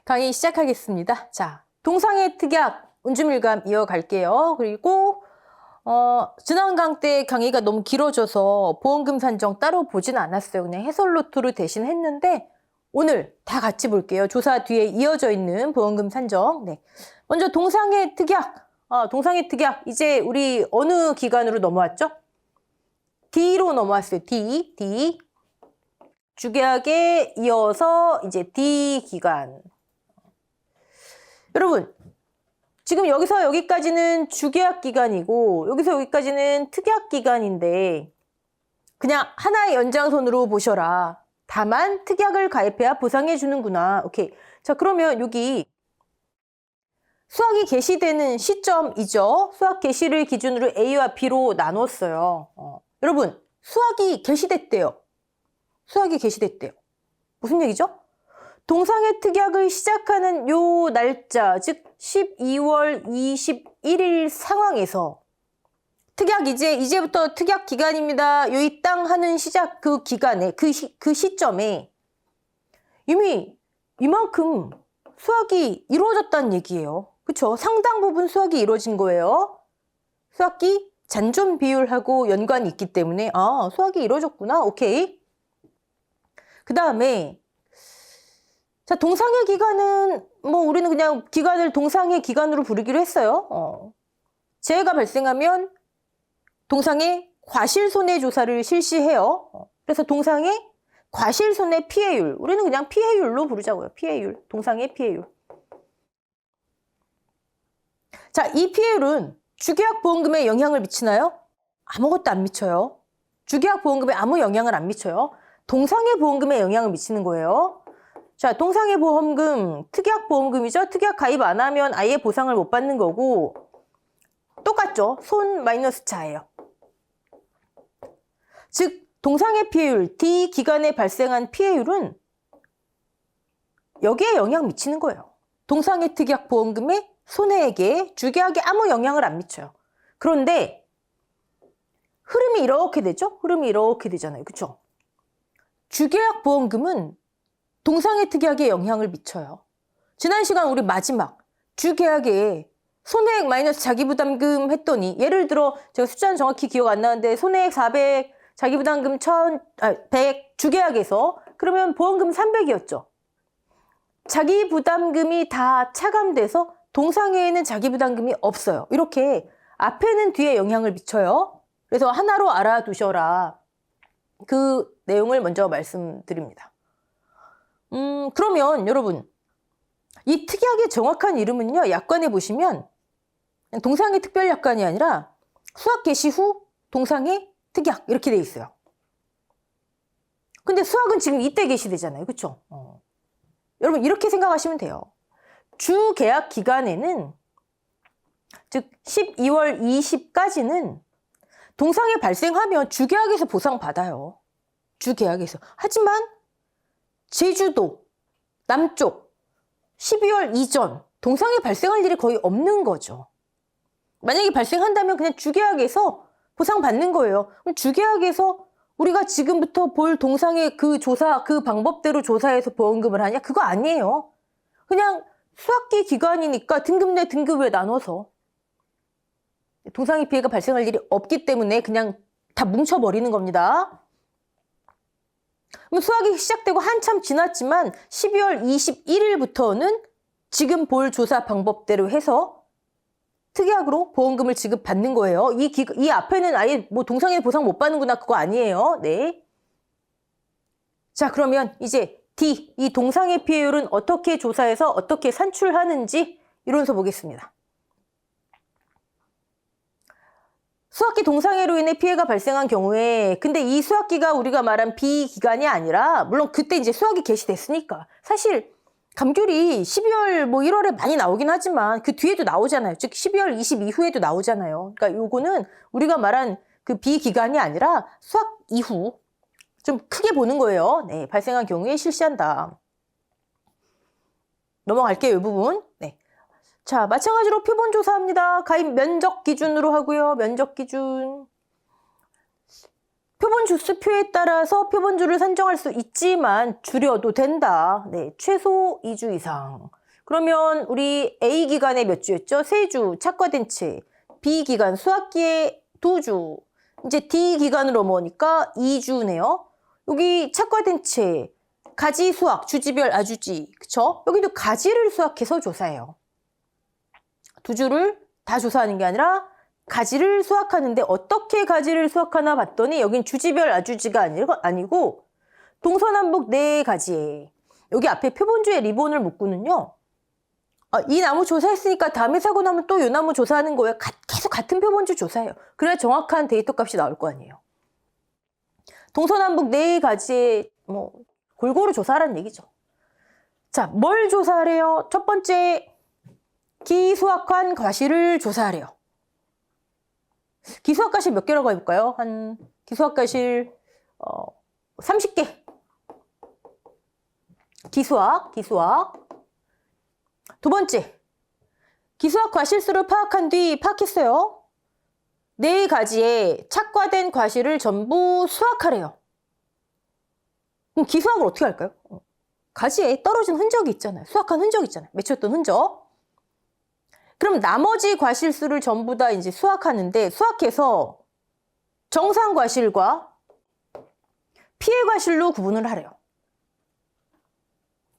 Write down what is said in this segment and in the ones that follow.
강의 시작하겠습니다. 자, 동상의 특약 운주밀감 이어갈게요. 그리고 지난 강 때 강의가 너무 길어져서 보험금 산정 따로 보진 않았어요. 그냥 해설 노트로 대신 했는데 오늘 다 같이 볼게요. 조사 뒤에 이어져 있는 보험금 산정. 네. 먼저 동상의 특약. 동상의 특약. 이제 우리 어느 기간으로 넘어왔죠? D로 넘어왔어요. D. 주계약에 이어서 이제 D 기간. 여러분, 지금 여기서 여기까지는 주계약 기간이고 여기서 여기까지는 특약 기간인데 그냥 하나의 연장선으로 보셔라. 다만 특약을 가입해야 보상해 주는구나. 오케이. 자, 그러면 여기 수학이 개시되는 시점이죠. 수학 개시를 기준으로 A와 B로 나눴어요. 여러분, 수학이 개시됐대요. 수학이 개시됐대요. 무슨 얘기죠? 동상의 특약을 시작하는 요 날짜, 즉 12월 21일 상황에서 특약 이제부터 특약 기간입니다. 요 이 땅 하는 시작 그 기간에 그 시점에 이미 이만큼 수학이 이루어졌다는 얘기예요. 그렇죠? 상당 부분 수학이 이루어진 거예요. 수학기 잔존 비율하고 연관이 있기 때문에 수학이 이루어졌구나. 오케이. 그 다음에 자, 동상의 기간은 뭐 우리는 그냥 기간을 동상의 기간으로 부르기로 했어요. 재해가 발생하면 동상의 과실손해 조사를 실시해요. 그래서 동상의 과실손해 피해율, 우리는 그냥 피해율로 부르자고요. 피해율, 동상의 피해율. 자, 이 피해율은 주계약 보험금에 영향을 미치나요? 아무것도 안 미쳐요. 주계약 보험금에 아무 영향을 안 미쳐요. 동상의 보험금에 영향을 미치는 거예요. 자, 동상의 보험금, 특약 보험금이죠. 특약 가입 안 하면 아예 보상을 못 받는 거고 똑같죠. 손 마이너스 차예요. 즉, 동상의 피해율, D 기간에 발생한 피해율은 여기에 영향 미치는 거예요. 동상의 특약 보험금의 손해액에 주계약에 아무 영향을 안 미쳐요. 그런데 흐름이 이렇게 되죠? 흐름이 이렇게 되잖아요. 그렇죠? 주계약 보험금은 동상의 특약에 영향을 미쳐요. 지난 시간 우리 마지막 주계약에 손해액 마이너스 자기부담금 했더니 예를 들어 제가 숫자는 정확히 기억 안 나는데 손해액 400, 자기부담금 100 주계약에서 그러면 보험금 300이었죠. 자기부담금이 다 차감돼서 동상회에는 자기부담금이 없어요. 이렇게 앞에는 뒤에 영향을 미쳐요. 그래서 하나로 알아두셔라. 그 내용을 먼저 말씀드립니다. 그러면 여러분, 이 특약의 정확한 이름은요, 약관에 보시면 동상의 특별약관이 아니라 수학 개시 후 동상의 특약 이렇게 돼 있어요. 근데 수학은 지금 이때 개시되잖아요. 그렇죠? 여러분 이렇게 생각하시면 돼요. 주계약 기간에는 즉 12월 20까지는 동상이 발생하면 주계약에서 보상받아요. 주계약에서. 하지만 제주도, 남쪽, 12월 이전 동상이 발생할 일이 거의 없는 거죠. 만약에 발생한다면 그냥 주계약에서 보상받는 거예요. 그럼 주계약에서 우리가 지금부터 볼 동상의 그 조사, 그 방법대로 조사해서 보험금을 하냐? 그거 아니에요. 그냥 수학기 기간이니까 등급 내 등급에 나눠서 동상의 피해가 발생할 일이 없기 때문에 그냥 다 뭉쳐버리는 겁니다. 수학이 시작되고 한참 지났지만 12월 21일부터는 지금 볼 조사 방법대로 해서 특약으로 보험금을 지급받는 거예요. 이 앞에는 아예 뭐 동상에 보상 못 받는구나 그거 아니에요. 네. 자, 그러면 이제 D, 이 동상의 피해율은 어떻게 조사해서 어떻게 산출하는지 이론서 보겠습니다. 수학기 동상해로 인해 피해가 발생한 경우에 근데 이 수학기가 우리가 말한 B 기간이 아니라 물론 그때 이제 수학이 개시됐으니까 사실 감귤이 12월 뭐 1월에 많이 나오긴 하지만 그 뒤에도 나오잖아요. 즉 12월 20 이후에도 나오잖아요. 그러니까 요거는 우리가 말한 그 B 기간이 아니라 수학 이후 좀 크게 보는 거예요. 네, 발생한 경우에 실시한다. 넘어갈게요, 이 부분. 네. 자, 마찬가지로 표본 조사합니다. 가입 면적 기준으로 하고요. 면적 기준. 표본주 수표에 따라서 표본주를 산정할 수 있지만 줄여도 된다. 네, 최소 2주 이상. 그러면 우리 A 기간에 몇 주였죠? 3주 착과된 채. B 기간 수학기에 2주. 이제 D 기간으로 넘어오니까 2주네요. 여기 착과된 채. 가지 수학, 주지별 아주지. 그쵸? 여기도 가지를 수학해서 조사해요. 2주를 다 조사하는 게 아니라 가지를 수확하는데 어떻게 가지를 수확하나 봤더니 여긴 주지별 아주지가 아니고 동서남북 4가지에 여기 앞에 표본주의 리본을 묶고는요. 이 나무 조사했으니까 다음에 사고 나면 또 이 나무 조사하는 거예요. 계속 같은 표본주 조사해요. 그래야 정확한 데이터 값이 나올 거 아니에요. 동서남북 4가지에 뭐 골고루 조사하라는 얘기죠. 자, 뭘 조사하래요? 첫 번째, 기수학관 과실을 조사하래요. 기수학과실 몇 개라고 해볼까요? 한 기수학과실 30개. 기수학. 두 번째, 기수학 과실수를 파악한 뒤 파악했어요. 4가지의 착과된 과실을 전부 수학하래요. 그럼 기수학을 어떻게 할까요? 가지에 떨어진 흔적이 있잖아요. 수학한 흔적이 있잖아요. 맺혔던 흔적. 그럼 나머지 과실수를 전부 다 이제 수학하는데 수학해서 정상 과실과 피해 과실로 구분을 하래요.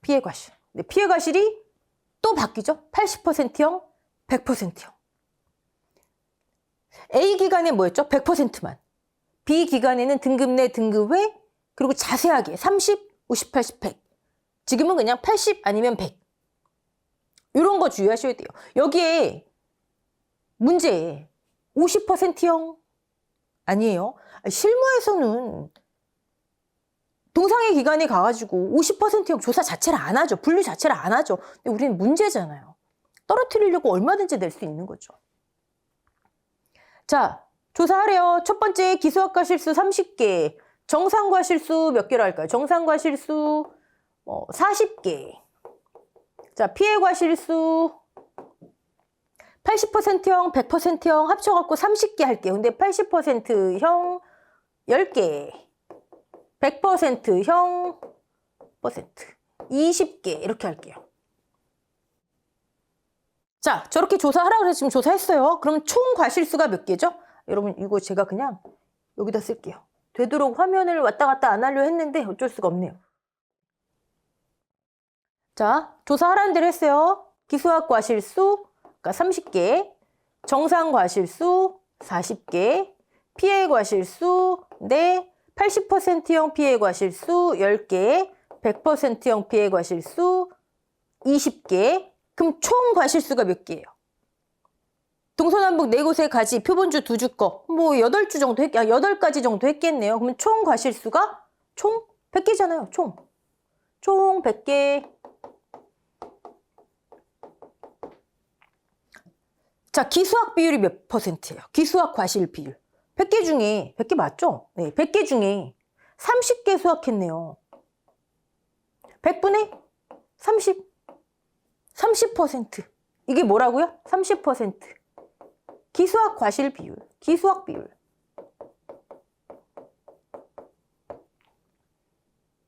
피해 과실. 근데 피해 과실이 또 바뀌죠. 80%형, 100%형. A 기간에 뭐였죠? 100%만. B 기간에는 등급 내, 등급 외, 그리고 자세하게 30, 50, 80, 100. 지금은 그냥 80 아니면 100. 이런 거 주의하셔야 돼요. 여기에 문제에 50%형 아니에요. 실무에서는 동상의 기관에 가가지고 50%형 조사 자체를 안 하죠. 분류 자체를 안 하죠. 근데 우리는 문제잖아요. 떨어뜨리려고 얼마든지 낼 수 있는 거죠. 자, 조사하래요. 첫 번째 기수학과 실수 30개. 정상과 실수 몇 개로 할까요? 정상과 실수 40개. 자, 피해과 실수 80%형, 100%형 합쳐갖고 30개 할게요. 근데 80%형 10개, 100%형 20개 이렇게 할게요. 자, 저렇게 조사하라고 해서 지금 조사했어요. 그럼 총 과실수가 몇 개죠? 여러분 이거 제가 그냥 여기다 쓸게요. 되도록 화면을 왔다 갔다 안 하려 했는데 어쩔 수가 없네요. 자, 조사하라는 대로 했어요. 기수학 과실수 그러니까 30개, 정상 과실수 40개, 피해 과실수 4, 80%형 피해 과실수 10개, 100%형 피해 과실수 20개. 그럼 총 과실수가 몇 개예요? 동서남북 4곳의 가지, 표본주 2주 거, 뭐 8주 정도 8가지 정도 했겠네요. 그러면 총 과실수가 총 100개잖아요. 총 100개. 자, 기수학 비율이 몇 %예요? 기수학 과실 비율. 100개 중에, 100개 맞죠? 네, 100개 중에 30개 수학했네요. 100분의 30. 30%. 이게 뭐라고요? 30%. 기수학 과실 비율. 기수학 비율.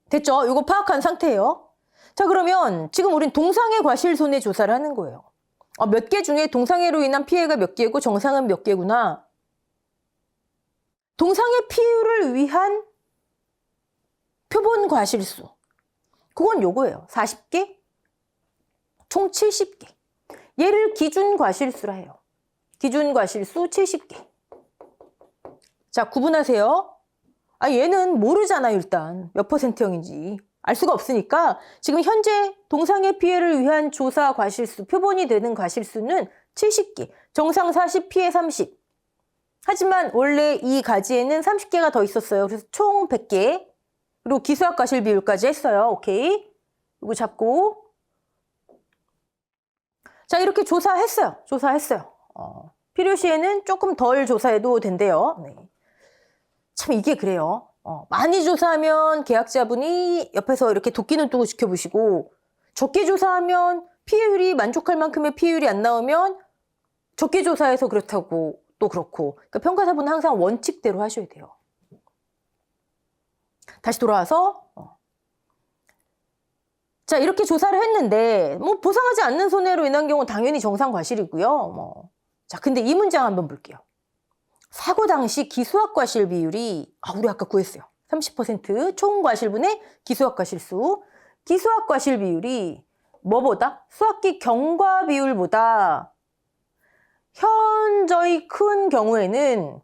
됐죠? 이거 파악한 상태예요. 자, 그러면 지금 우린 동상해 과실 손해 조사를 하는 거예요. 몇 개 중에 동상해로 인한 피해가 몇 개고 정상은 몇 개구나. 동상해 피율을 위한 표본 과실수. 그건 요거예요. 40개, 총 70개. 얘를 기준 과실수라 해요. 기준 과실수 70개. 자, 구분하세요. 얘는 모르잖아요, 일단. 몇 %형인지. 알 수가 없으니까 지금 현재 동상해 피해를 위한 조사 과실수, 표본이 되는 과실수는 70개. 정상 40, 피해 30. 하지만 원래 이 가지에는 30개가 더 있었어요. 그래서 총 100개. 그리고 기수학 과실 비율까지 했어요. 오케이. 이거 잡고. 자, 이렇게 조사했어요. 필요시에는 조금 덜 조사해도 된대요. 네. 참 이게 그래요. 많이 조사하면 계약자분이 옆에서 이렇게 도끼는 뜨고 지켜보시고, 적게 조사하면 피해율이 만족할 만큼의 피해율이 안 나오면 적게 조사해서 그렇다고 또 그렇고. 그러니까 평가사분은 항상 원칙대로 하셔야 돼요. 다시 돌아와서 자, 이렇게 조사를 했는데 뭐 보상하지 않는 손해로 인한 경우는 당연히 정상 과실이고요. 자, 근데 이 문장 한번 볼게요. 사고 당시 기수학 과실 비율이 우리 아까 구했어요. 30% 총 과실분의 기수학 과실수. 기수학 과실 비율이 뭐보다? 수학기 경과 비율보다 현저히 큰 경우에는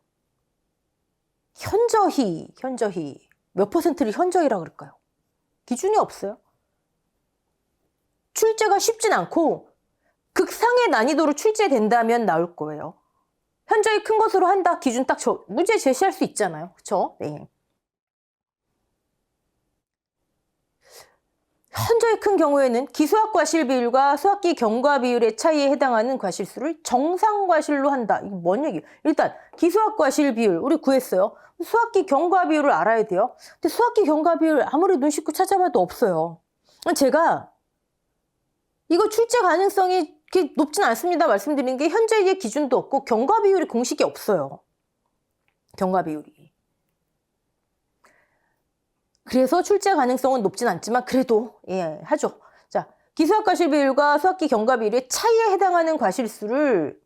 현저히 몇 퍼센트를 현저히라 그럴까요? 기준이 없어요. 출제가 쉽진 않고 극상의 난이도로 출제된다면 나올 거예요. 현저히 큰 것으로 한다. 기준 딱 문제 제시할 수 있잖아요. 그쵸? 네. 현저히 큰 경우에는 기수학 과실 비율과 수학기 경과 비율의 차이에 해당하는 과실수를 정상 과실로 한다. 이거 뭔 얘기예요? 일단 기수학 과실 비율 우리 구했어요. 수학기 경과 비율을 알아야 돼요. 근데 수학기 경과 비율 아무리 눈 씻고 찾아봐도 없어요. 제가 이거 출제 가능성이 그렇게 높진 않습니다. 말씀드린 게 현재의 기준도 없고 경과 비율이 공식이 없어요. 경과 비율이. 그래서 출제 가능성은 높진 않지만 그래도 하죠. 자, 기수학 과실 비율과 수학기 경과 비율의 차이에 해당하는 과실수를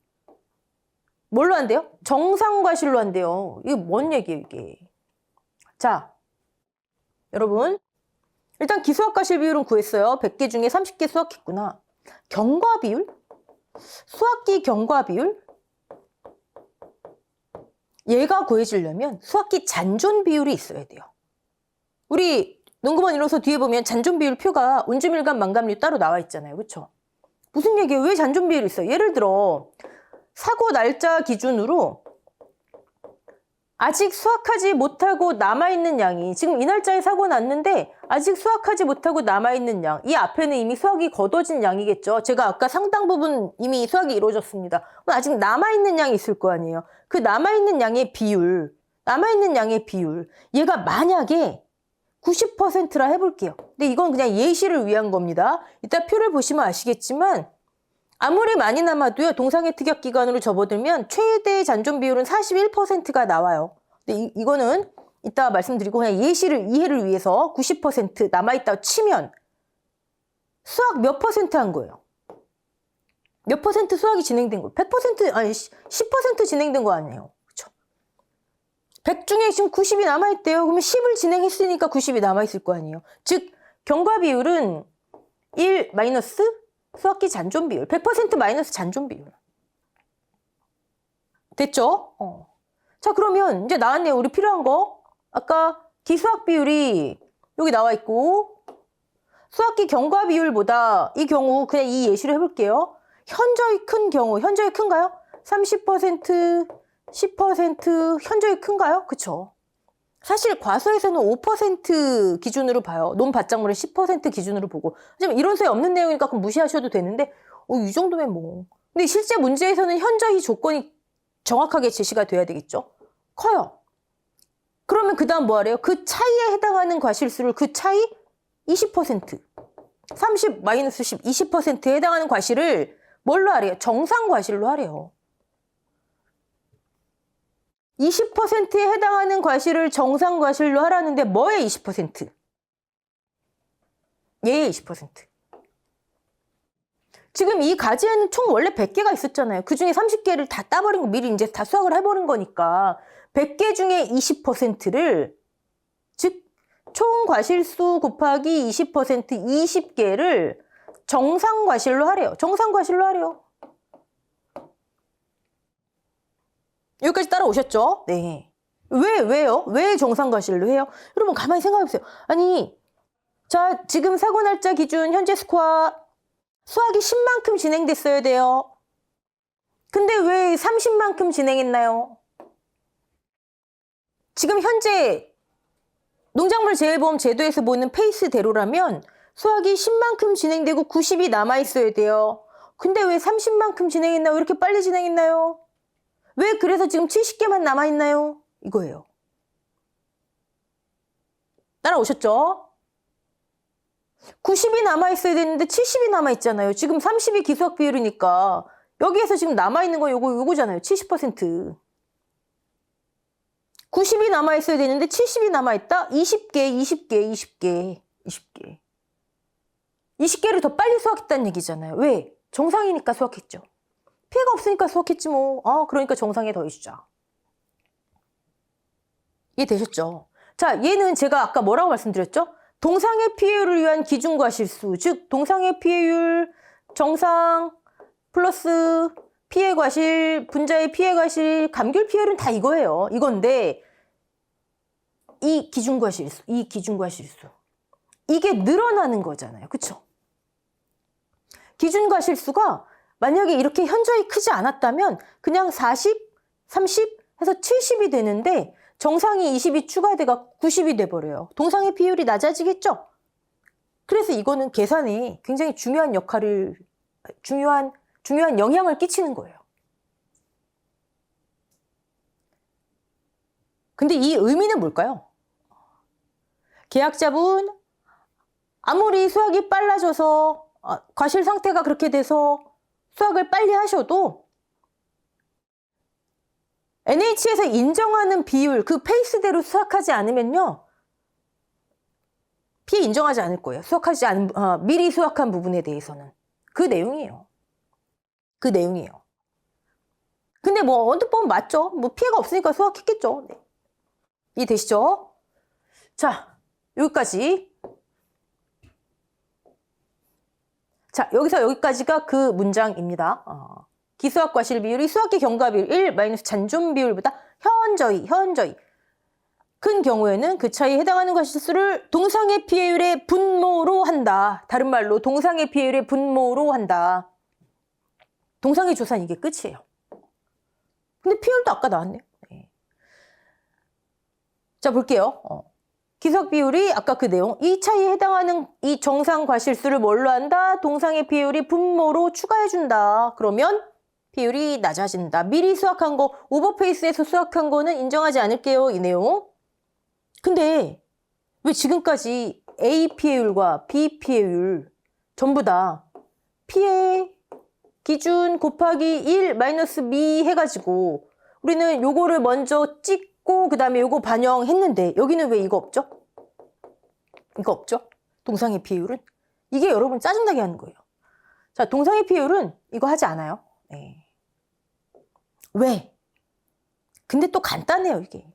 뭘로 한대요? 정상 과실로 한대요. 이게 뭔 얘기예요, 이게? 자, 여러분 일단 기수학 과실 비율은 구했어요. 100개 중에 30개 수학했구나. 경과 비율? 수학기 경과 비율? 얘가 구해지려면 수학기 잔존 비율이 있어야 돼요. 우리 농구본 이론서 뒤에 보면 잔존 비율 표가 운주밀감, 망감류 따로 나와 있잖아요. 그렇죠? 무슨 얘기예요? 왜 잔존 비율이 있어요? 예를 들어 사고 날짜 기준으로 아직 수확하지 못하고 남아있는 양이 지금 이 날짜에 사고 났는데 아직 수확하지 못하고 남아있는 양, 이 앞에는 이미 수확이 거둬진 양이겠죠. 제가 아까 상당 부분 이미 수확이 이루어졌습니다. 아직 남아있는 양이 있을 거 아니에요. 그 남아있는 양의 비율, 얘가 만약에 90%라 해볼게요. 근데 이건 그냥 예시를 위한 겁니다. 이따 표를 보시면 아시겠지만 아무리 많이 남아도요. 동상의 특약 기간으로 접어들면 최대 잔존 비율은 41%가 나와요. 근데 이거는 이따 말씀드리고 그냥 이해를 위해서 90% 남아있다고 치면 수학 몇 퍼센트 한 거예요? 몇 퍼센트 수학이 진행된 거예요? 100% 아니 10% 진행된 거 아니에요? 그렇죠? 100 중에 지금 90이 남아있대요. 그러면 10을 진행했으니까 90이 남아있을 거 아니에요? 즉 경과 비율은 1 마이너스 수학기 잔존 비율, 100% 마이너스 잔존 비율. 됐죠? 자, 그러면 이제 나왔네요. 우리 필요한 거. 아까 기수학 비율이 여기 나와 있고 수학기 경과 비율보다 이 경우 그냥 이 예시를 해볼게요. 현저히 큰 경우, 현저히 큰가요? 30%, 10% 현저히 큰가요? 그쵸? 사실 과서에서는 5% 기준으로 봐요. 논밭작물은 10% 기준으로 보고. 하지만 이론서에 없는 내용이니까 그럼 무시하셔도 되는데 이 정도면 뭐. 근데 실제 문제에서는 현저히 조건이 정확하게 제시가 돼야 되겠죠. 커요. 그러면 그 다음 뭐 하래요? 그 차이에 해당하는 과실수를 그 차이 20%. 30 마이너스 10, 20%에 해당하는 과실을 뭘로 하래요? 정상 과실로 하래요. 20%에 해당하는 과실을 정상 과실로 하라는데 뭐의 20%? 얘의 20%. 지금 이 가지에는 총 원래 100개가 있었잖아요. 그 중에 30개를 다 따버린 거 미리 이제 다 수학을 해버린 거니까 100개 중에 20%를 즉 총 과실수 곱하기 20% 20개를 정상 과실로 하래요. 정상 과실로 하래요. 여기까지 따라오셨죠? 네. 왜요? 왜 정상과실로 해요? 여러분 가만히 생각해보세요. 아니, 자, 지금 사고 날짜 기준 현재 스코어 수학이 10만큼 진행됐어야 돼요. 근데 왜 30만큼 진행했나요? 지금 현재 농작물 재해보험 제도에서 보는 페이스대로라면 수학이 10만큼 진행되고 90이 남아있어야 돼요. 근데 왜 30만큼 진행했나요? 왜 이렇게 빨리 진행했나요? 왜 그래서 지금 70개만 남아있나요? 이거예요. 따라오셨죠? 90이 남아있어야 되는데 70이 남아있잖아요. 지금 30이 기수학 비율이니까 여기에서 지금 남아있는 거 요거잖아요. 70%. 90이 남아있어야 되는데 70이 남아있다? 20개. 20개를 더 빨리 수확했다는 얘기잖아요. 왜? 정상이니까 수확했죠. 피해가 없으니까 수확했지 뭐. 그러니까 정상에 더해주자. 이해되셨죠? 자, 얘는 제가 아까 뭐라고 말씀드렸죠? 동상의 피해율을 위한 기준과실수, 즉 동상의 피해율, 정상, 플러스 피해과실, 분자의 피해과실, 감귤 피해율은 다 이거예요. 이건데 이 기준과실수, 이게 늘어나는 거잖아요. 그쵸? 기준과실수가 만약에 이렇게 현저히 크지 않았다면 그냥 40, 30 해서 70이 되는데 정상이 20이 추가돼가 90이 돼버려요. 동상의 비율이 낮아지겠죠? 그래서 이거는 계산에 굉장히 중요한 영향을 끼치는 거예요. 근데 이 의미는 뭘까요? 계약자분 아무리 수확이 빨라져서 과실 상태가 그렇게 돼서 수확을 빨리 하셔도 NH에서 인정하는 비율, 그 페이스대로 수확하지 않으면요, 피해 인정하지 않을 거예요. 미리 수확한 부분에 대해서는. 그 내용이에요. 근데 뭐 언뜻 보면 맞죠. 뭐 피해가 없으니까 수확했겠죠. 네. 이해되시죠? 자, 여기까지. 자, 여기서 여기까지가 그 문장입니다. 기수학 과실 비율이 수학기 경과 비율 1 마이너스 잔존 비율보다 현저히 큰 경우에는 그 차이에 해당하는 과실수를 동상의 피해율의 분모로 한다. 다른 말로 동상의 피해율의 분모로 한다. 동상의 조사는 이게 끝이에요. 근데 피해율도 아까 나왔네요. 네. 자, 볼게요. 기수학 비율이 아까 그 내용, 이 차이에 해당하는 이 정상 과실수를 뭘로 한다? 동상의 피해율이 분모로 추가해준다. 그러면 비율이 낮아진다. 미리 수확한 거, 오버페이스에서 수확한 거는 인정하지 않을게요. 이 내용. 근데 왜 지금까지 A 피해율과 B 피해율 전부 다 피해 기준 곱하기 1 마이너스 B 해가지고 우리는 요거를 먼저 찍고 그 다음에 요거 반영했는데 여기는 왜 이거 없죠? 이거 없죠? 동상의 피해율은? 이게 여러분 짜증나게 하는 거예요. 자, 동상의 피해율은 이거 하지 않아요. 네. 왜? 근데 또 간단해요, 이게.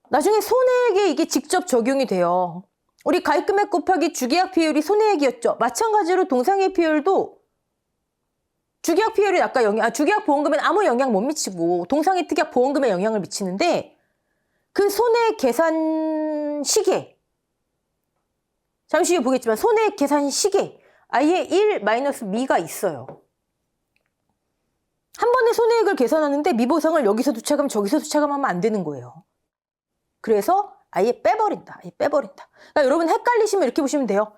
나중에 손해액에 이게 직접 적용이 돼요. 우리 가입금액 곱하기 주계약 피해율이 손해액이었죠. 마찬가지로 동상의 피해율도 주계약 피해율이 아까 주계약 보험금에는 아무 영향 못 미치고 동상의 특약 보험금에 영향을 미치는데 그 손해액 계산 시계, 잠시 후에 보겠지만 손해액 계산 시계 아예 1 마이너스 미가 있어요. 한 번에 손해액을 계산하는데 미보상을 여기서 두차감 저기서 두차감하면 안 되는 거예요. 그래서 아예 빼버린다. 그러니까 여러분 헷갈리시면 이렇게 보시면 돼요.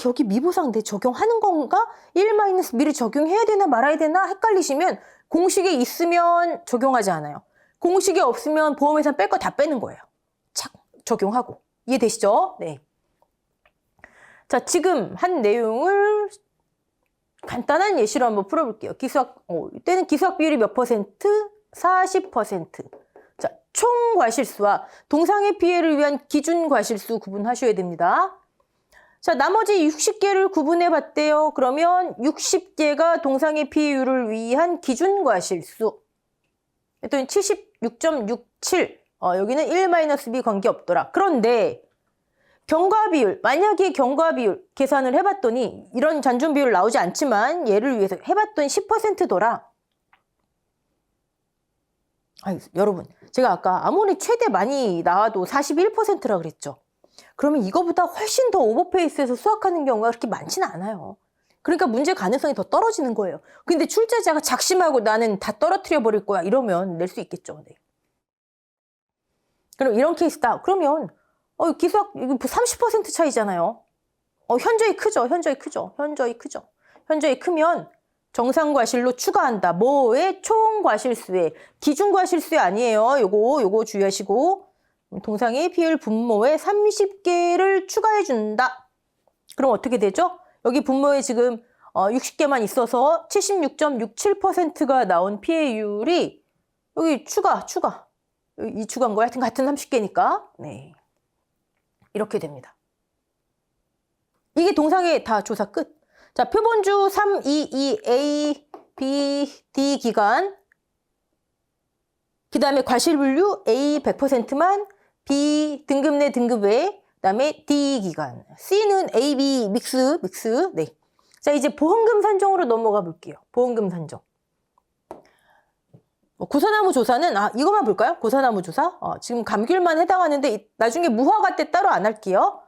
여기 미보상 내 적용하는 건가? 1 마이너스 미를 적용해야 되나 말아야 되나? 헷갈리시면 공식에 있으면 적용하지 않아요. 공식에 없으면 보험회사 뺄 거 다 빼는 거예요. 착 적용하고. 이해되시죠? 네. 자, 지금 한 내용을 간단한 예시로 한번 풀어볼게요. 이때는 기수학 비율이 몇 퍼센트? 40%. 자, 총 과실수와 동상의 피해를 위한 기준 과실수 구분하셔야 됩니다. 자, 나머지 60개를 구분해 봤대요. 그러면 60개가 동상의 피해율을 위한 기준 과실수. 또 76.67. 여기는 1-B 관계없더라. 그런데 경과 비율, 만약에 경과 비율 계산을 해봤더니 이런 잔존 비율 나오지 않지만 얘를 위해서 해봤더니 10%더라. 여러분, 제가 아까 아무리 최대 많이 나와도 41%라 그랬죠. 그러면 이거보다 훨씬 더 오버페이스에서 수확하는 경우가 그렇게 많지는 않아요. 그러니까 문제 가능성이 더 떨어지는 거예요. 근데 출제자가 작심하고 나는 다 떨어뜨려 버릴 거야 이러면 낼 수 있겠죠. 네. 그럼 이런 케이스다. 그러면 기수학 이거 30% 차이잖아요. 현저히 크죠. 현저히 크면 정상과실로 추가한다. 뭐의? 총과실수에. 기준과실수에 아니에요. 요거 주의하시고 동상의 피해율 분모에 30개를 추가해준다. 그럼 어떻게 되죠? 여기 분모에 지금 60개만 있어서 76.67%가 나온 피해율이 여기 추가. 이축한 거 하여튼 같은 30개니까. 네. 이렇게 됩니다. 이게 동상의 다 조사 끝. 자, 표본주 3, 2, 2, A, B, D 기간. 그 다음에 과실분류 A 100%만, B 등급 내 등급 외, 그 다음에 D 기간. C는 A, B 믹스. 네. 자, 이제 보험금 산정으로 넘어가 볼게요. 보험금 산정. 고사나무 조사는, 이것만 볼까요? 고사나무 조사? 지금 감귤만 해당하는데, 나중에 무화과 때 따로 안 할게요.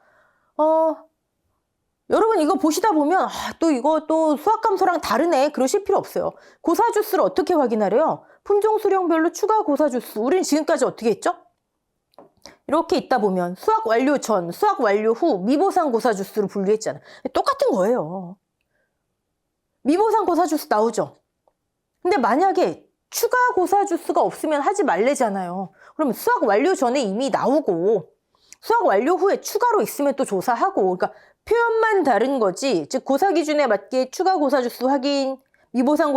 여러분 이거 보시다 보면, 또 이거 또 수학감소랑 다르네. 그러실 필요 없어요. 고사주수를 어떻게 확인하래요? 품종 수령별로 추가 고사주수. 우리는 지금까지 어떻게 했죠? 이렇게 있다 보면, 수학 완료 전, 수학 완료 후, 미보상 고사주수로 분류했잖아. 똑같은 거예요. 미보상 고사주수 나오죠? 근데 만약에 추가 고사주수가 없으면 하지 말래잖아요. 그러면 수학 완료 전에 이미 나오고 수학 완료 후에 추가로 있으면 또 조사하고, 그러니까 표현만 다른 거지. 즉 고사 기준에 맞게 추가 고사주수 확인, 미보상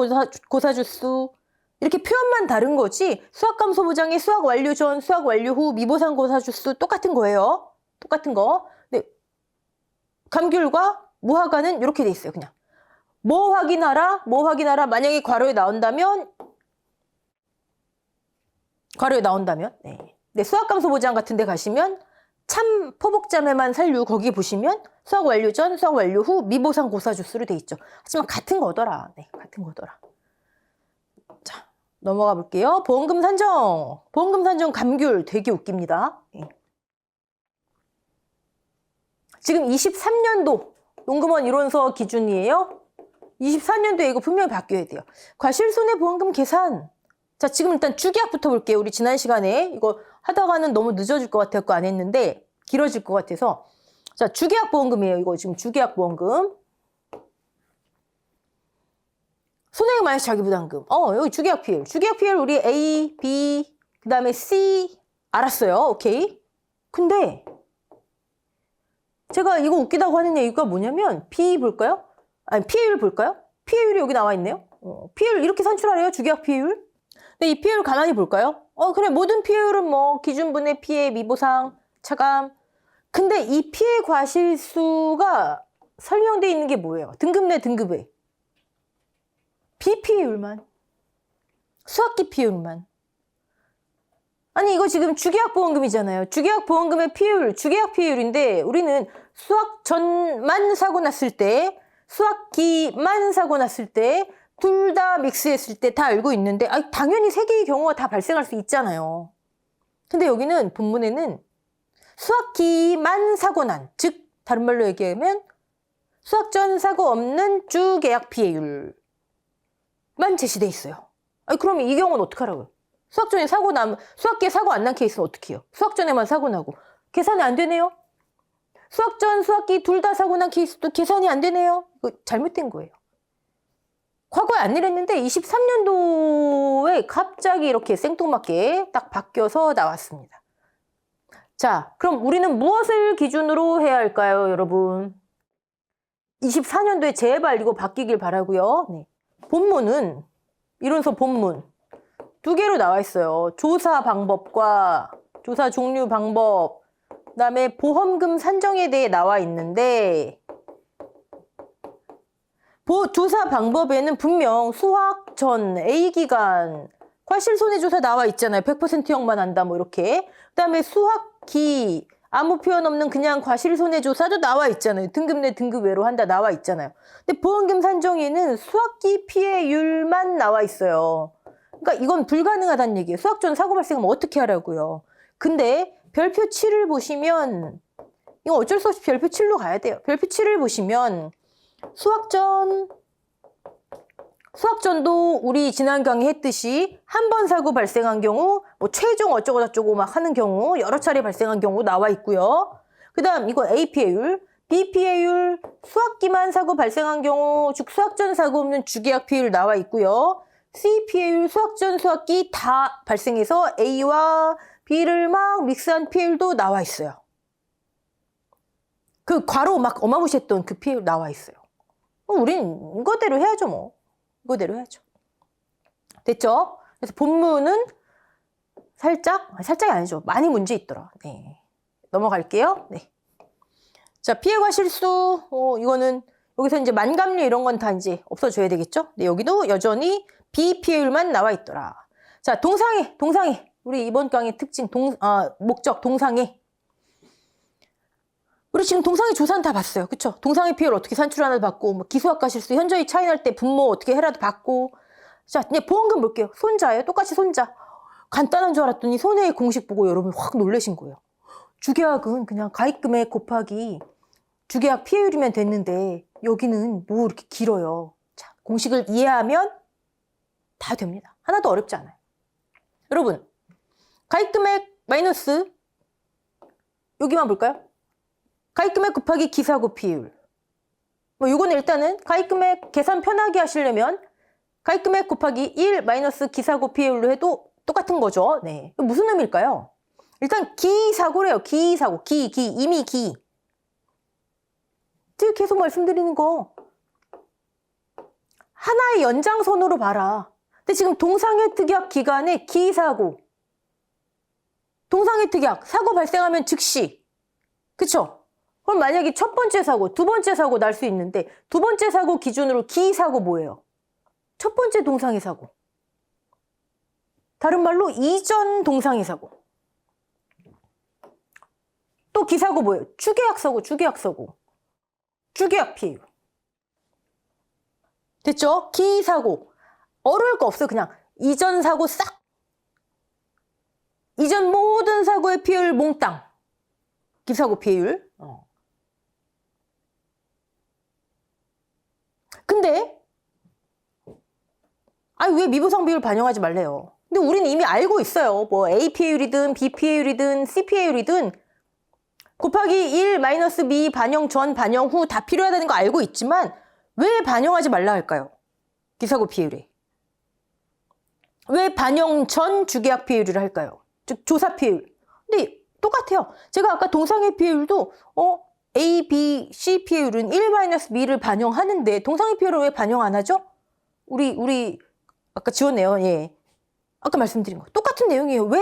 고사주수 이렇게 표현만 다른 거지. 수학감소부장의 수학 완료 전, 수학 완료 후, 미보상 고사주수 똑같은 거예요. 똑같은 거. 네. 감귤과 무화과는 이렇게 돼 있어요. 그냥 뭐 확인하라? 만약에 괄호에 나온다면 네, 수학감소보장 같은 데 가시면 참 포복자매만 살류 거기 보시면 수학 완료 전, 수학 완료 후, 미보상 고사주수로 돼 있죠. 하지만 같은 거더라. 네, 같은 거더라. 자, 넘어가 볼게요. 보험금 산정. 보험금 산정 감귤 되게 웃깁니다. 네. 지금 23년도 농금원 이론서 기준이에요. 24년도에 이거 분명히 바뀌어야 돼요. 과실손해보험금 계산. 자, 지금 일단 주계약부터 볼게요. 우리 지난 시간에 이거 하다가는 너무 늦어질 것 같아서 안 했는데 길어질 것 같아서. 자, 주계약보험금이에요. 이거 지금 주계약보험금. 손해액 마이너스 자기부담금. 여기 주계약피해율. 주계약피해율 우리 A, B, 그 다음에 C 알았어요. 오케이. 근데 제가 이거 웃기다고 하는 얘기가 뭐냐면 B 볼까요? 아니, 피해율 볼까요? 피해율이 여기 나와 있네요. 피해율 이렇게 산출하래요. 주계약 피해율. 근데 이 피해율 가만히 볼까요? 그래, 모든 피해율은 뭐 기준분의 피해, 미보상, 차감. 근데 이 피해 과실수가 설명되어 있는 게 뭐예요? 등급 내 등급 외. 비피해율만. 수학기 피해율만. 아니, 이거 지금 주계약보험금이잖아요. 주계약보험금의 피해율, 주계약 피해율인데 우리는 수학 전만 사고 났을 때, 수학기만 사고 났을 때, 둘 다 믹스했을 때 다 알고 있는데, 당연히 세 개의 경우가 다 발생할 수 있잖아요. 근데 여기는 본문에는 수학기만 사고 난, 즉 다른 말로 얘기하면 수학 전 사고 없는 주계약 피해율만 제시돼 있어요. 그러면 이 경우는 어떡하라고요? 수학 전에 사고 나면, 수학기에 사고 안 난 케이스는 어떻게 해요? 수학 전에만 사고 나고 계산이 안 되네요. 수학 전, 수학기 둘 다 사고 난 케이스도 계산이 안 되네요. 이거 잘못된 거예요. 과거에 안 이랬는데 23년도에 갑자기 이렇게 생뚱맞게 딱 바뀌어서 나왔습니다. 자, 그럼 우리는 무엇을 기준으로 해야 할까요, 여러분? 24년도에 제발 이거 바뀌길 바라고요. 네. 본문은 이론서 본문 두 개로 나와 있어요. 조사 방법과 조사 종류 방법, 그다음에 보험금 산정에 대해 나와 있는데, 조사 방법에는 분명 수학 전 A기간 과실손해조사 나와 있잖아요. 100%형만 한다 뭐 이렇게. 그다음에 수학기 아무 표현 없는 그냥 과실손해조사도 나와 있잖아요. 등급 내 등급 외로 한다 나와 있잖아요. 근데 보험금 산정에는 수학기 피해율만 나와 있어요. 그러니까 이건 불가능하다는 얘기예요. 수학 전 사고 발생하면 어떻게 하라고요. 근데 별표 7을 보시면, 이거 어쩔 수 없이 별표 7로 가야 돼요. 별표 7을 보시면 수학전도 우리 지난 강의 했듯이 한 번 사고 발생한 경우, 뭐 최종 어쩌고 저쩌고 막 하는 경우, 여러 차례 발생한 경우 나와 있고요. 그 다음 이거 A 피해율, B 피해율, 수학기만 사고 발생한 경우, 즉 수학전 사고 없는 주계약 피해율 나와 있고요. C 피해율, 수학전, 수학기 다 발생해서 A와 B를 막 믹스한 피해율도 나와 있어요. 그 괄호 막 어마무시했던 그 피해율 나와 있어요. 우린 이거대로 해야죠, 뭐. 이거대로 해야죠. 됐죠? 그래서 본문은 살짝이 아니죠. 많이 문제 있더라. 네. 넘어갈게요. 네. 자, 피해과 실수. 이거는 여기서 이제 만감류 이런 건 다 이제 없어져야 되겠죠? 네, 여기도 여전히 비피해율만 나와 있더라. 자, 동상해. 우리 이번 강의 특징, 목적, 동상해. 우리 지금 동상해 조사는 다 봤어요. 그쵸? 동상해 피해율 어떻게 산출하나도 봤고, 뭐 기수학과 실수, 현저히 차이 날 때 분모 어떻게 해라도 봤고. 자, 이제 보험금 볼게요. 손자예요. 똑같이 손자. 간단한 줄 알았더니 손해의 공식 보고 여러분 확 놀라신 거예요. 주계약은 그냥 가입금액 곱하기 주계약 피해율이면 됐는데 여기는 뭐 이렇게 길어요. 자, 공식을 이해하면 다 됩니다. 하나도 어렵지 않아요. 여러분, 가입금액 마이너스 여기만 볼까요? 가입금액 곱하기 기사고 피해율. 뭐 요거는 일단은 가입금액 계산 편하게 하시려면 가입금액 곱하기 1 마이너스 기사고 피해율로 해도 똑같은 거죠. 네. 무슨 의미일까요? 일단 기사고래요. 기사고. 이미 기. 제가 계속 말씀드리는 거. 하나의 연장선으로 봐라. 근데 지금 동상해 특약 기간에 기사고. 동상해 특약. 사고 발생하면 즉시. 그쵸? 그럼 만약에 첫 번째 사고, 두 번째 사고 날 수 있는데 두 번째 사고 기준으로 기사고 뭐예요? 첫 번째 동상해 사고. 다른 말로 이전 동상해 사고. 또 기사고 뭐예요? 주계약 사고. 주계약 피해율. 됐죠? 기사고. 어려울 거 없어요. 그냥 이전 사고 싹. 이전 모든 사고의 피해율 몽땅. 기사고 피해율. 근데 왜 미보상 비율 반영하지 말래요? 근데 우리는 이미 알고 있어요. 뭐 A 피해율이든 B 피해율이든 C 피해율이든 곱하기 1 마이너스 B 반영 전 반영 후 다 필요하다는 거 알고 있지만 왜 반영하지 말라 할까요? 기사고 피해율에. 왜 반영 전 주계약 피해율을 할까요? 즉 조사 피해율. 근데 똑같아요. 제가 아까 동상해 피해율도 A, B, C 피해율은 1 마이너스 B를 반영하는데 동상해 피해율을 왜 반영 안 하죠? 우리 아까 지웠네요. 예. 아까 말씀드린 거. 똑같은 내용이에요. 왜?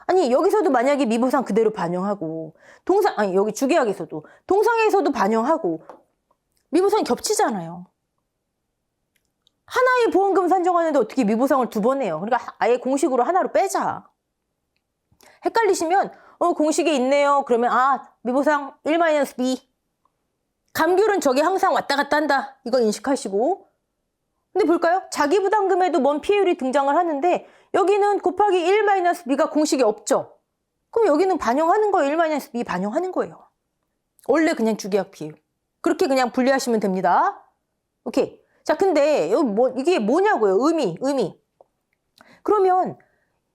아니 여기서도 만약에 미보상 그대로 반영하고 여기 주계약에서도 동상에서도 반영하고 미보상이 겹치잖아요. 하나의 보험금 산정하는데 어떻게 미보상을 두 번 해요? 그러니까 아예 공식으로 하나로 빼자. 헷갈리시면 공식에 있네요. 그러면 미보상 1-B. 감귤은 저게 항상 왔다 갔다 한다. 이거 인식하시고. 근데 볼까요? 자기부담금에도 뭔 피해율이 등장을 하는데 여기는 곱하기 1-B가 공식에 없죠. 그럼 여기는 반영하는 거예요. 1-B 반영하는 거예요. 원래 그냥 주계약 피해율. 그렇게 그냥 분리하시면 됩니다. 오케이. 자, 근데 이게 뭐냐고요? 의미. 그러면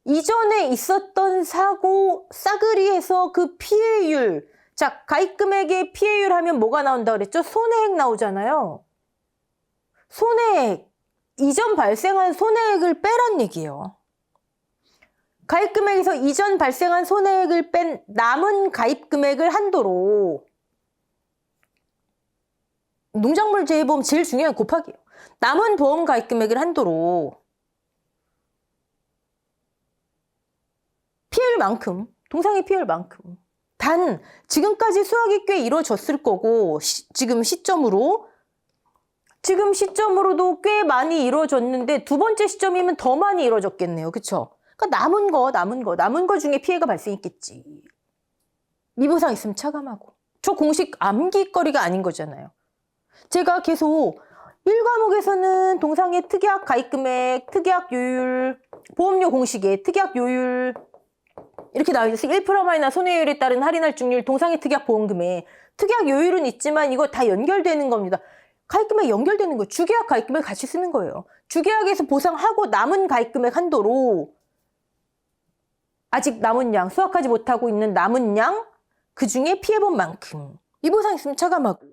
이전에 있었던 사고 싸그리에서 그 피해율. 자, 가입금액의 피해율 하면 뭐가 나온다 그랬죠? 손해액 나오잖아요. 손해액. 이전 발생한 손해액을 빼란 얘기예요. 가입금액에서 이전 발생한 손해액을 뺀 남은 가입금액을 한도로 농작물 재해보험 제일 중요한 곱하기예요. 남은 보험 가입금액을 한도로 피해율만큼, 동상의 피해율만큼. 단 지금까지 수확이 꽤 이루어졌을 거고 지금 시점으로도 꽤 많이 이루어졌는데 두 번째 시점이면 더 많이 이루어졌겠네요. 그쵸? 그러니까 남은 거 중에 피해가 발생했겠지. 미보상 있으면 차감하고. 저 공식 암기거리가 아닌 거잖아요. 제가 계속 1과목에서는 동상의 특약 가입금액, 특약 요율, 보험료 공식에 특약 요율 이렇게 나와 있어요. 1%마이너스 손해율에 따른 할인할 증률, 동상의 특약 보험금에 특약 요율은 있지만 이거 다 연결되는 겁니다. 가입금액 연결되는 거예요. 주계약 가입금액 같이 쓰는 거예요. 주계약에서 보상하고 남은 가입금액 한도로 아직 남은 양, 수확하지 못하고 있는 남은 양, 그 중에 피해본 만큼 미보상 있으면 차감하고.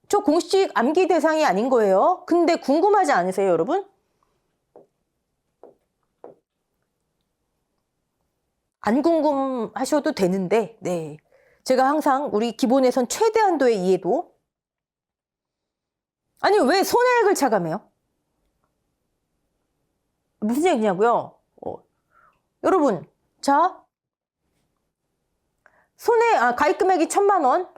저 공식 암기 대상이 아닌 거예요. 근데 궁금하지 않으세요, 여러분? 안 궁금하셔도 되는데, 네. 제가 항상 우리 기본에선 최대 한도의 이해도. 아니, 왜 손해액을 차감해요? 무슨 얘기냐고요? 여러분, 자, 가입 금액이 1,000만 원.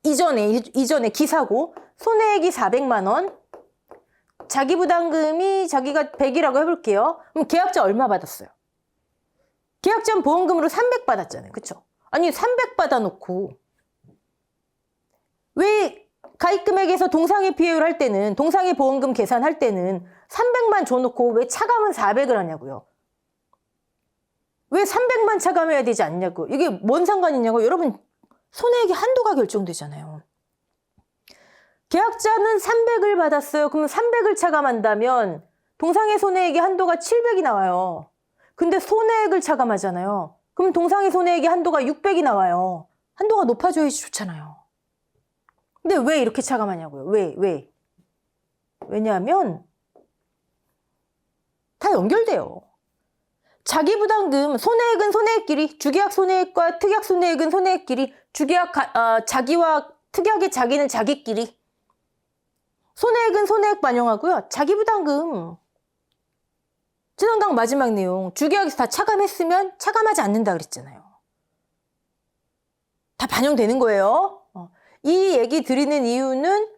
이전에 기사고, 손해액이 400만 원. 자기 부담금이 자기가 100이라고 해볼게요. 그럼 계약자 얼마 받았어요? 계약자는 보험금으로 300 받았잖아요. 그쵸? 아니, 300 받아놓고, 왜 가입 금액에서 동상의 피해율 할 때는, 동상의 보험금 계산할 때는 300만 줘놓고 왜 차감은 400을 하냐고요? 왜 300만 차감해야 되지 않냐고. 이게 뭔 상관이냐고. 여러분, 손해액의 한도가 결정되잖아요. 계약자는 300을 받았어요. 그러면 300을 차감한다면 동상의 손해액의 한도가 700이 나와요. 근데 손해액을 차감하잖아요. 그럼 동상의 손해액의 한도가 600이 나와요. 한도가 높아져야지 좋잖아요. 근데 왜 이렇게 차감하냐고요. 왜? 왜냐하면 다 연결돼요. 자기 부담금, 손해액은 손해액끼리, 주계약 손해액과 특약 손해액은 손해액끼리, 자기와 특약의 자기는 자기끼리. 손해액은 손해액 반영하고요. 자기 부담금. 지난강 마지막 내용. 주계약에서 다 차감했으면 차감하지 않는다 그랬잖아요. 다 반영되는 거예요. 이 얘기 드리는 이유는